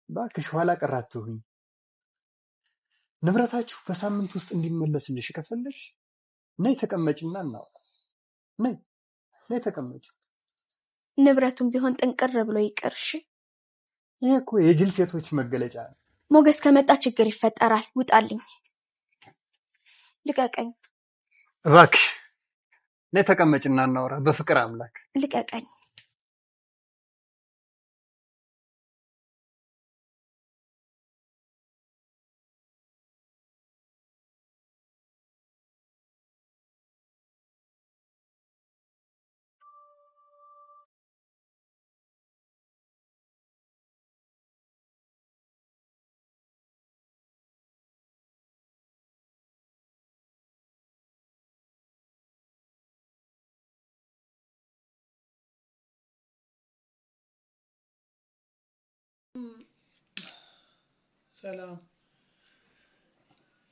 እባክሽ ኋላ ቀር አትሁኝ። ንብረታችሁ በሳምንት ውስጥ እንዲመለስልሽ ከፈለግሽ ነይ ተቀመጭና እናውራ። ነይ ነይ ተቀመጭ። ንብረቱም ቢሆን ጥንቅር ብሎ ይቅርሽ። ይሄ እኮ የጅል ሴቶች መገለጫ ነው። ሞገስ ከመጣ ችግር ይፈጠራል። ውጣልኝ። ልቀቀኝ። እባክሽ ነይ ተቀመጭና እናውራ። በፍቅር አምላክ ልቀቀኝ። ሰላም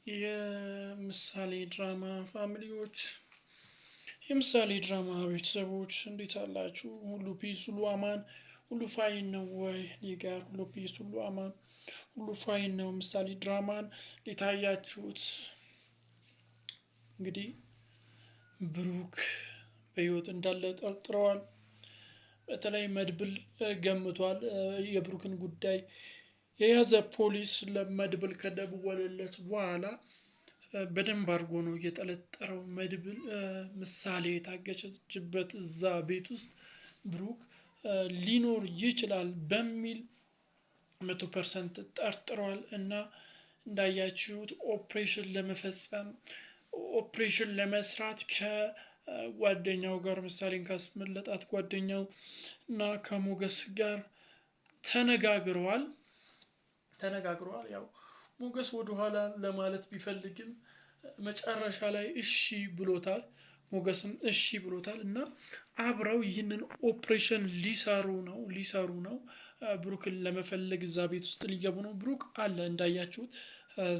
የምሳሌ ድራማ ፋሚሊዎች፣ የምሳሌ ድራማ ቤተሰቦች እንዴት አላችሁ? ሁሉ ፒስ፣ ሁሉ አማን፣ ሁሉ ፋይን ነው ወይ? እኔ ጋር ሁሉ ፒስ፣ ሁሉ አማን፣ ሁሉ ፋይን ነው። ምሳሌ ድራማን እንዴት አያችሁት? እንግዲህ ብሩክ በህይወት እንዳለ ጠርጥረዋል። በተለይ መድብል ገምቷል። የብሩክን ጉዳይ የያዘ ፖሊስ ለመድብል ከደወለለት በኋላ በደንብ አድርጎ ነው እየጠለጠረው። መድብል ምሳሌ የታገቸችበት እዛ ቤት ውስጥ ብሩክ ሊኖር ይችላል በሚል 100% ጠርጥሯል። እና እንዳያችሁት ኦፕሬሽን ለመፈጸም ኦፕሬሽን ለመስራት ከጓደኛው ጋር ምሳሌን ካስመለጣት ጓደኛው እና ከሞገስ ጋር ተነጋግረዋል። ያው ሞገስ ወደ ኋላ ለማለት ቢፈልግም መጨረሻ ላይ እሺ ብሎታል። ሞገስም እሺ ብሎታል እና አብረው ይህንን ኦፕሬሽን ሊሰሩ ነው። ብሩክን ለመፈለግ እዛ ቤት ውስጥ ሊገቡ ነው። ብሩክ አለ እንዳያችሁት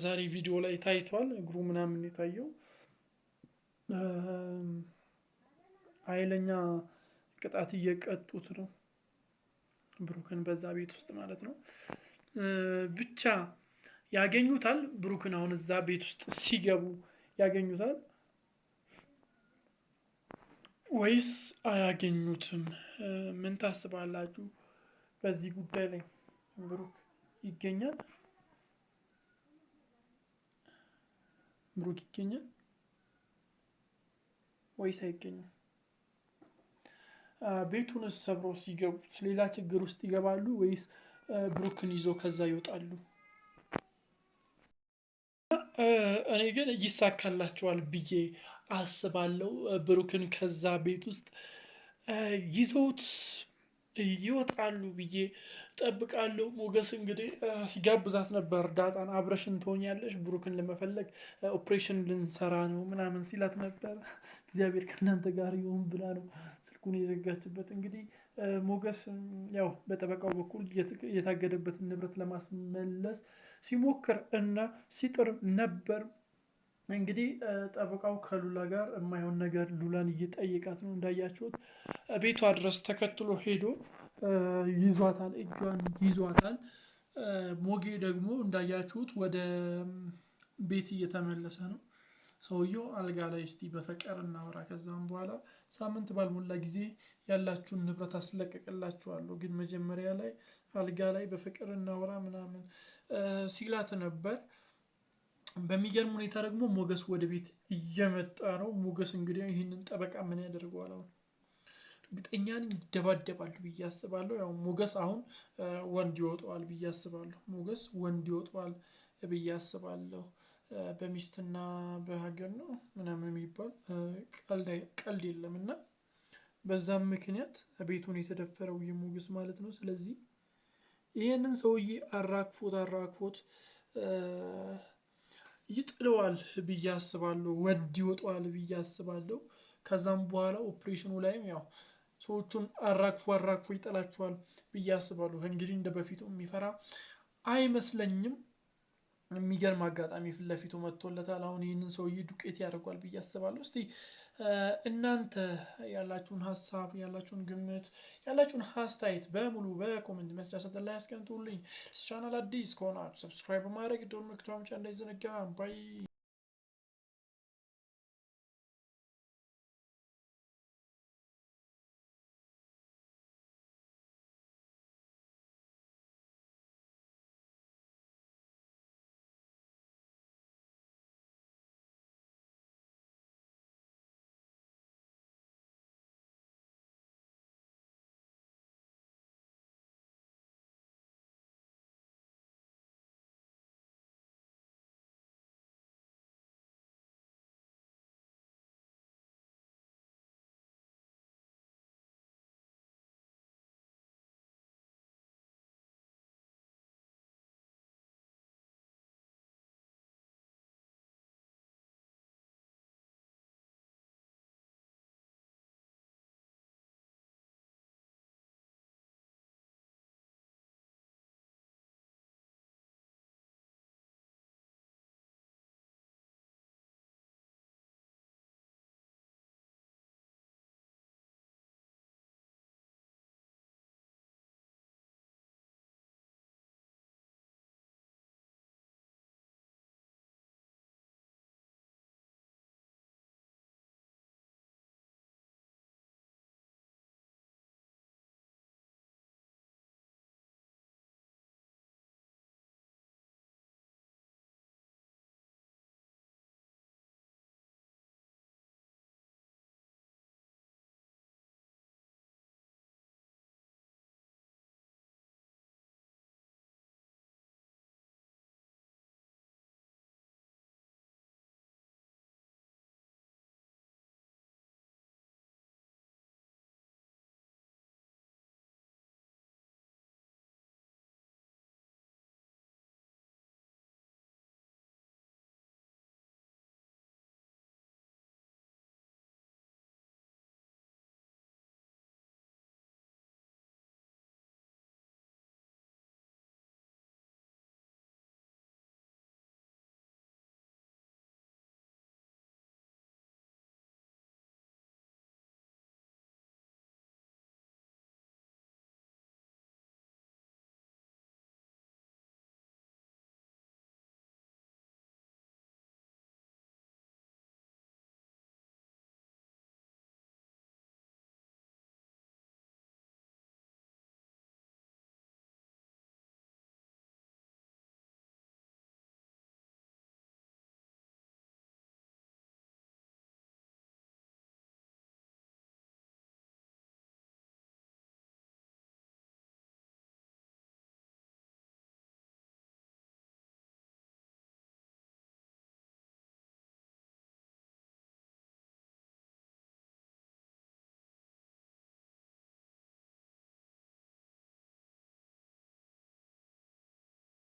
ዛሬ ቪዲዮ ላይ ታይቷል። እግሩ ምናምን የታየው ኃይለኛ ቅጣት እየቀጡት ነው ብሩክን በዛ ቤት ውስጥ ማለት ነው። ብቻ ያገኙታል። ብሩክን አሁን እዛ ቤት ውስጥ ሲገቡ ያገኙታል ወይስ አያገኙትም? ምን ታስባላችሁ በዚህ ጉዳይ ላይ? ብሩክ ይገኛል? ብሩክ ይገኛል ወይስ አይገኝም? ቤቱንስ ሰብረው ሲገቡት ሌላ ችግር ውስጥ ይገባሉ ወይስ ብሩክን ይዞ ከዛ ይወጣሉ? እኔ ግን ይሳካላቸዋል ብዬ አስባለሁ። ብሩክን ከዛ ቤት ውስጥ ይዘውት ይወጣሉ ብዬ ጠብቃለሁ። ሞገስ እንግዲህ ሲጋብዛት ነበር ዳጣን፣ አብረሽን ትሆኛለሽ ብሩክን ለመፈለግ ኦፕሬሽን ልንሰራ ነው ምናምን ሲላት ነበር። እግዚአብሔር ከእናንተ ጋር ይሁን ብላ ነው ስልኩን የዘጋችበት። እንግዲህ ሞገስ ያው በጠበቃው በኩል የታገደበትን ንብረት ለማስመለስ ሲሞክር እና ሲጥር ነበር። እንግዲህ ጠበቃው ከሉላ ጋር የማይሆን ነገር ሉላን እየጠየቃት ነው። እንዳያችሁት ቤቷ ድረስ ተከትሎ ሄዶ ይዟታል፣ እጇን ይዟታል። ሞጌ ደግሞ እንዳያችሁት ወደ ቤት እየተመለሰ ነው። ሰውየው አልጋ ላይ እስቲ በፍቅር እናውራ፣ ከዛም በኋላ ሳምንት ባልሞላ ጊዜ ያላችሁን ንብረት አስለቀቅላችኋለሁ፣ ግን መጀመሪያ ላይ አልጋ ላይ በፍቅር እናውራ ምናምን ሲላት ነበር። በሚገርም ሁኔታ ደግሞ ሞገስ ወደ ቤት እየመጣ ነው። ሞገስ እንግዲህ ይህንን ጠበቃ ምን ያደርገዋል? አሁን እርግጠኛ ነኝ ይደባደባሉ ብዬ አስባለሁ። ያው ሞገስ አሁን ወንድ ይወጣዋል ብዬ አስባለሁ። ሞገስ ወንድ ይወጣዋል ብዬ አስባለሁ። በሚስትና በሀገር ነው ምናምን የሚባል ቀልድ የለም እና በዛም ምክንያት ቤቱን የተደፈረው የሞገስ ማለት ነው። ስለዚህ ይህንን ሰውዬ አራግፎት ይጥለዋል ብዬ አስባለሁ። ወንድ ይወጣዋል ብዬ አስባለሁ። ከዛም በኋላ ኦፕሬሽኑ ላይም ያው ሰዎቹን አራግፎ ይጥላቸዋል ብዬ አስባለሁ። እንግዲህ እንደ በፊቱ የሚፈራ አይመስለኝም። የሚገርም አጋጣሚ ፊት ለፊቱ መጥቶለታል። አሁን ይህንን ሰውዬ ዱቄት ያደርጓል ብዬ አስባለሁ። እስቲ እናንተ ያላችሁን ሀሳብ፣ ያላችሁን ግምት፣ ያላችሁን አስተያየት በሙሉ በኮሜንት መስጫ ሳጥን ላይ አስቀምጡልኝ። ቻናል አዲስ ከሆናችሁ ሰብስክራይብ በማድረግ ደወል ምልክቱን መጫን እንዳይዘነጋ። ባይ